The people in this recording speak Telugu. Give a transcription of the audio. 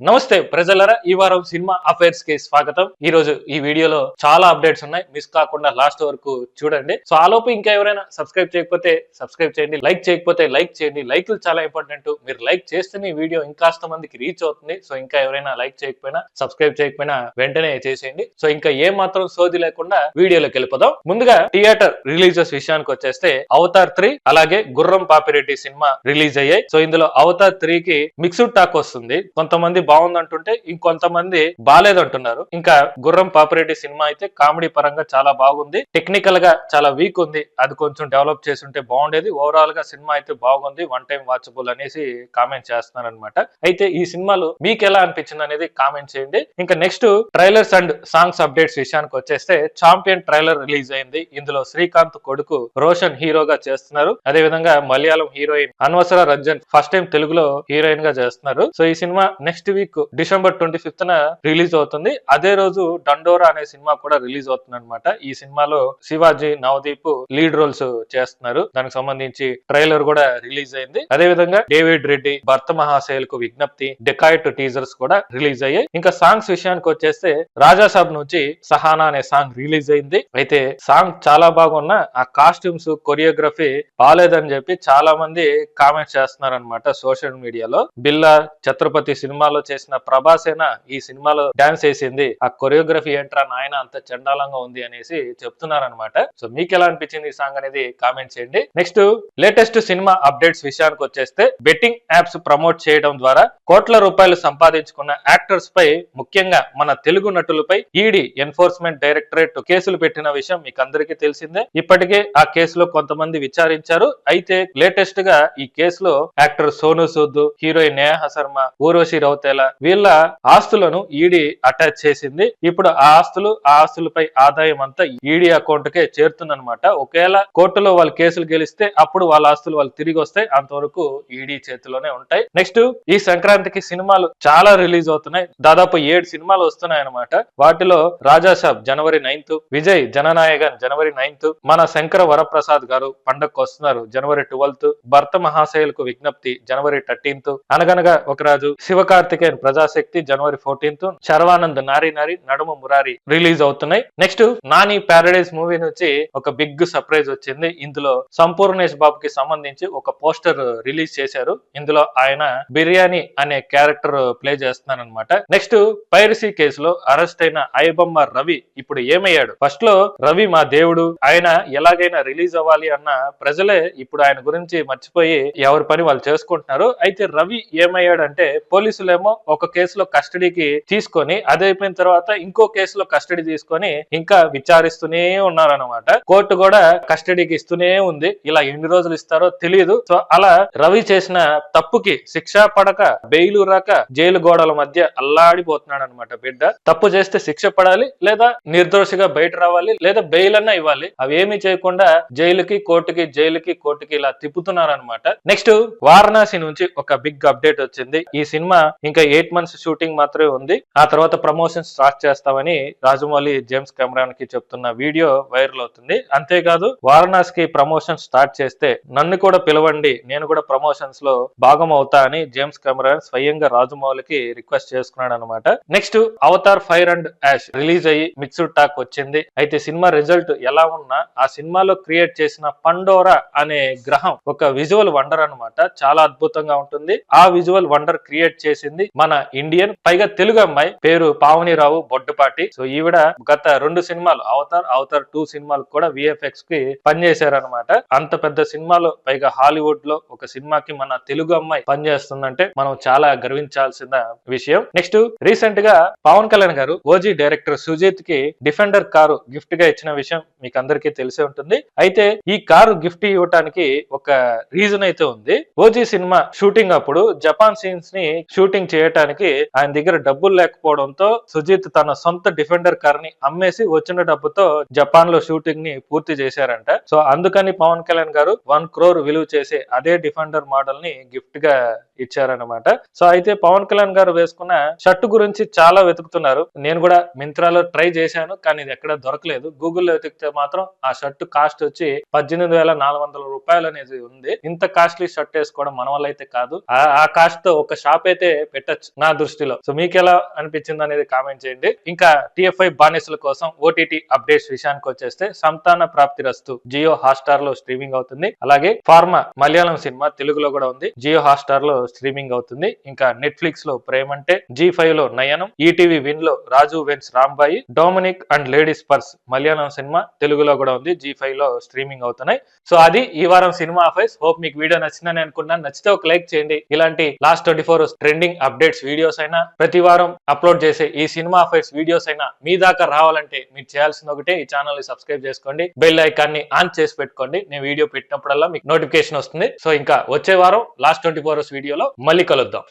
నమస్తే ప్రజలరా, ఈ వారం సినిమా అఫైర్స్ కి స్వాగతం. ఈ రోజు ఈ వీడియోలో చాలా అప్డేట్స్ ఉన్నాయి, మిస్ కాకుండా లాస్ట్ వరకు చూడండి. సో ఆలోపు ఇంకా ఎవరైనా సబ్స్క్రైబ్ చేయకపోతే సబ్స్క్రైబ్ చేయండి, లైక్ చేయకపోతే లైక్ చేయండి. లైక్లు చాలా ఇంపార్టెంట్. మీరు లైక్ చేస్తేనే ఈ వీడియో ఇంకాస్త మందికి రీచ్ అవుతుంది. సో ఇంకా ఎవరైనా లైక్ చేయకపోయినా సబ్స్క్రైబ్ చేయకపోయినా వెంటనే చేసేయండి. సో ఇంకా ఏం మాత్రం సోది లేకుండా వీడియోలోకి వెళ్ళిపోదాం. ముందుగా థియేటర్ రిలీజెస్ విషయానికి వచ్చేస్తే అవతార్ 3 అలాగే గుర్రం పాపిరెడ్డి సినిమా రిలీజ్ అయ్యాయి. సో ఇందులో అవతార్ 3 కి మిక్స్డ్ టాక్ వస్తుంది. కొంతమంది బాగుందంటుంటే ఇంకొంతమంది బాలేదంటున్నారు. ఇంకా గుర్రం పాపిరెడ్డి సినిమా అయితే కామెడీ పరంగా చాలా బాగుంది, టెక్నికల్ గా చాలా వీక్ ఉంది. అది కొంచెం డెవలప్ చేసి ఉంటే బాగుండేది. ఓవరాల్ గా సినిమా అయితే బాగుంది, వన్ టైం వాచబుల్ అనేసి కామెంట్ చేస్తున్నారు అనమాట. అయితే ఈ సినిమాలు మీకు ఎలా అనిపించింది అనేది కామెంట్ చేయండి. ఇంకా next trailers and songs updates విషయానికి వచ్చేస్తే చాంపియన్ ట్రైలర్ రిలీజ్ అయింది. ఇందులో శ్రీకాంత్ కొడుకు రోషన్ హీరోగా చేస్తున్నారు. అదే విధంగా Malayalam heroine Anaswara Rajan first time తెలుగులో హీరోయిన్ గా చేస్తున్నారు. సో ఈ సినిమా next week December 25th release అవుతుంది. అదే రోజు డండోరా అనే సినిమా కూడా రిలీజ్ అవుతుంది అనమాట. ఈ సినిమాలో శివాజీ, నవదీప్ లీడ్ రోల్స్ చేస్తున్నారు. దానికి సంబంధించి ట్రైలర్ కూడా రిలీజ్ అయింది. అదే విధంగా డేవిడ్ రెడ్డి, భర్త మహాశైలకు విజ్ఞప్తి, డెకాయిట్ టీజర్స్ కూడా రిలీజ్ అయ్యాయి. ఇంకా సాంగ్స్ విషయానికి వచ్చేస్తే రాజాసాబ్ నుంచి సహానా అనే సాంగ్ రిలీజ్ అయింది. అయితే సాంగ్ చాలా బాగున్నా ఆ కాస్ట్యూమ్స్, కొరియోగ్రఫీ బాలేదని చెప్పి చాలా మంది కామెంట్స్ చేస్తున్నారు అనమాట సోషల్ మీడియాలో. బిల్లా, ఛత్రపతి సినిమాలో చేసిన ప్రభాసేన ఈ సినిమాలో డాన్స్ వేసింది, ఆ కొరియోగ్రఫీ ఏంట్రా నాయన అంత చండాలంగా ఉంది అనేసి చెప్తున్నారనమాట. సో మీకు ఎలా అనిపించింది ఈ సాంగ్ అనేది కామెంట్ చేయండి. నెక్స్ట్ లేటెస్ట్ సినిమా అప్డేట్స్ విషయానికి వచ్చేస్తే బెట్టింగ్ యాప్స్ ప్రమోట్ చేయడం ద్వారా కోట్ల రూపాయలు సంపాదించుకున్న యాక్టర్స్ పై, ముఖ్యంగా మన తెలుగు నటులపై ఈడీ ఎన్ఫోర్స్మెంట్ డైరెక్టరేట్ కేసులు పెట్టిన విషయం మీకు అందరికీ తెలిసిందే. ఇప్పటికే ఆ కేసులో కొంతమంది విచారించారు. అయితే లేటెస్ట్ గా ఈ కేసులో యాక్టర్ సోను సూద్, హీరోయిన్ నేహా శర్మ, ఊర్వశి రౌతేలా వీళ్ళ ఆస్తులను ఈడీ అటాచ్ చేసింది. ఇప్పుడు ఆ ఆస్తులపై ఆదాయం అంతా ఈడీ అకౌంట్ కే చేరుతుందన్నమాట. ఒకవేళ కోర్టులో వాళ్ళు కేసులు గెలిస్తే అప్పుడు వాళ్ళ ఆస్తులు వాళ్ళు తిరిగి వస్తాయి, అంతవరకు ఈడీ చేతిలోనే ఉంటాయి. నెక్స్ట్ ఈ సంక్రాంతికి సినిమాలు చాలా రిలీజ్ అవుతున్నాయి. దాదాపు 7 సినిమాలు వస్తున్నాయి అనమాట. వాటిలో రాజాసాబ్ జనవరి 9th, విజయ్ జననాయకన్ జనవరి 9th, మన శంకర వరప్రసాద్ గారు పండగకు వస్తున్నారు జనవరి 12th, భర్త మహాశైలకు విజ్ఞప్తి జనవరి 13th, అనగనగా ఒక రాజు, శివకార్తికేయన్ ప్రజాశక్తి జనవరి 14th, శర్వానంద్ నారి నారి, నడుము మురారి రిలీజ్ అవుతున్నాయి. నెక్స్ట్ నాని ప్యారడైజ్ మూవీ నుంచి ఒక బిగ్ సర్ప్రైజ్ వచ్చింది. ఇందులో సంపూర్ణేష్ బాబు కి సంబంధించి ఒక పోస్టర్ రిలీజ్ చేశారు. ఇందులో ఆయన బిర్యానీ అనే క్యారెక్టర్ ప్లే చేస్తున్నారనమాట. నెక్స్ట్ పైరసీ కేసులో అరెస్ట్ అయిన ఐబొమ్మ రవి ఇప్పుడు ఏమయ్యాడు? ఫస్ట్ లో రవి మా దేవుడు, ఆయన ఎలాగైనా రిలీజ్ అవ్వాలి అన్న ప్రజలే ఇప్పుడు ఆయన గురించి మర్చిపోయి ఎవరి పని వాళ్ళు చేసుకుంటున్నారు. అయితే రవి ఏమయ్యాడంటే పోలీసులేమో ఒక కేసులో కస్టడీకి తీసుకొని, అది అయిపోయిన తర్వాత ఇంకో కేసులో కస్టడీ తీసుకొని ఇంకా విచారిస్తూనే ఉన్నారనమాట. కోర్టు కూడా కస్టడీకి ఇస్తూనే ఉంది. ఇలా ఎన్ని రోజులు ఇస్తారో తెలియదు. సో అలా రవి చేసిన తప్పుకి శిక్ష పడక, బెయిల్ రాక జైలు గోడల మధ్య అల్లాడిపోతున్నాడు అనమాట బిడ్డ. తప్పు చేస్తే శిక్ష పడాలి, లేదా నిర్దోషిగా బయట రావాలి, లేదా బెయిల్ అన్నా ఇవ్వాలి. అవేమీ చేయకుండా జైలుకి కోర్టుకి ఇలా తిప్పుతున్నారనమాట. నెక్స్ట్ వారణాసి నుంచి ఒక బిగ్ అప్డేట్ వచ్చింది. ఈ సినిమా ఇంకా 8 months షూటింగ్ మాత్రమే ఉంది. ఆ తర్వాత ప్రమోషన్ స్టార్ట్ చేస్తామని రాజమౌళి జేమ్స్ కెమెరాన్ కి చెప్తున్న వీడియో వైరల్ అవుతుంది. అంతేకాదు వారణాసికి ప్రమోషన్ స్టార్ట్ చేస్తే నన్ను కూడా పిలవండి, నేను కూడా ప్రమోషన్స్ లో భాగం అవుతా అని జేమ్స్ కెమెరాన్ స్వయంగా రాజమౌళికి రిక్వెస్ట్ చేసుకున్నాడు అనమాట. Next Avatar Fire and Ash release అయ్యి మిక్స్డ్ టాక్ వచ్చింది. అయితే సినిమా రిజల్ట్ ఎలా ఉన్నా ఆ సినిమాలో క్రియేట్ చేసిన పండోరా అనే గ్రహం ఒక విజువల్ వండర్ అనమాట. చాలా అద్భుతంగా ఉంటుంది. ఆ విజువల్ వండర్ క్రియేట్ చేసింది మన ఇండియన్, పైగా తెలుగు అమ్మాయి, పేరు పావనిరావు బొడ్డుపాటి. సో ఈవిడ గత 2 సినిమాలు అవతార్ 2 సినిమాలు కూడా విఎఫ్ఎక్స్ కి పనిచేశారనమాట. అంత పెద్ద సినిమాలో, పైగా హాలీవుడ్ లో ఒక సినిమాకి మన తెలుగు అమ్మాయి పనిచేస్తుందంటే మనం చాలా గర్వించాల్సిన విషయం. నెక్స్ట్ రీసెంట్ గా పవన్ కళ్యాణ్ గారు ఓజీ డైరెక్టర్ సుజిత్ కి డిఫెండర్ కారు గిఫ్ట్ గా ఇచ్చిన విషయం మీకు అందరికీ తెలిసే ఉంటుంది. అయితే ఈ కారు గిఫ్ట్ ఇవ్వటానికి ఒక రీజన్ అయితే ఉంది. ఓజీ సినిమా షూటింగ్ అప్పుడు జపాన్ సీన్స్ ని షూటింగ్ చేయటానికి ఆయన దగ్గర డబ్బులు లేకపోవడంతో సుజిత్ తన సొంత డిఫెండర్ కార్ ని అమ్మేసి వచ్చిన డబ్బుతో జపాన్ లో షూటింగ్ ని పూర్తి చేశారంట. సో అందుకని పవన్ కళ్యాణ్ గారు 1 crore విలువ చేసే అదే డిఫెండర్ మోడల్ ని గిఫ్ట్ గా ఇచ్చారనమాట. సో అయితే పవన్ కళ్యాణ్ గారు వేసుకున్న షర్ట్ గురించి చాలా వెతుకుతున్నారు. నేను కూడా మింత్రాలో ట్రై చేశాను, కానీ ఇది ఎక్కడ దొరకలేదు. గూగుల్లో వెతికితే మాత్రం ఆ షర్ట్ కాస్ట్ వచ్చి 18,400 రూపాయలు అనేది ఉంది. ఇంత కాస్ట్లీ షర్ట్ వేసుకోవడం మన వల్ల అయితే కాదు. ఆ కాస్ట్ తో ఒక షాప్ అయితే పెట్టచ్చు. టచ్ నా దృష్టిలో. సో మీకు ఎలా అనిపించింది అనేది కామెంట్ చేయండి. ఇంకా TFI బానిసల కోసం OTT అప్డేట్స్ విషయానికి వచ్చేస్తే సంతాన ప్రాప్తిరస్తు జియో హాట్స్టార్ లో స్ట్రీమింగ్ అవుతుంది. అలాగే ఫార్మా మలయాళం సినిమా తెలుగులో కూడా ఉంది, జియో హాట్స్టార్ లో స్ట్రీమింగ్ అవుతుంది. ఇంకా నెట్ఫ్లిక్స్ లో ప్రేమంటే, G5 లో నయనం, ఈటీవీ విన్ లో Raju weds Rambai, Dominic and ladies purse Malayalam సినిమా తెలుగులో కూడా ఉంది, G5 లో స్ట్రీమింగ్ అవుతున్నాయి. సో అది ఈ వారం సినిమా అఫైర్స్. హోప్ మీకు వీడియో నచ్చిందని అనుకున్నాను. నచ్చితే ఒక లైక్ చేయండి. ఇలాంటి last 24 hours trending updates videos అయినా, ప్రతి వారం అప్లోడ్ చేసే ఈ సినిమా అఫైర్స్ వీడియోస్ అయినా మీ దాకా రావాలంటే మీరు చేయాల్సింది ఒకటే, ఈ ఛానల్ ని సబ్స్క్రైబ్ చేసుకోండి, బెల్ ఐకాన్ ని ఆన్ చేసి పెట్టుకోండి. నేను వీడియో పెట్టినప్పుడల్లా మీకు నోటిఫికేషన్ వస్తుంది. సో ఇంకా వచ్చే వారం లాస్ట్ 24 hours వీడియోలో మళ్ళీ కలుద్దాం.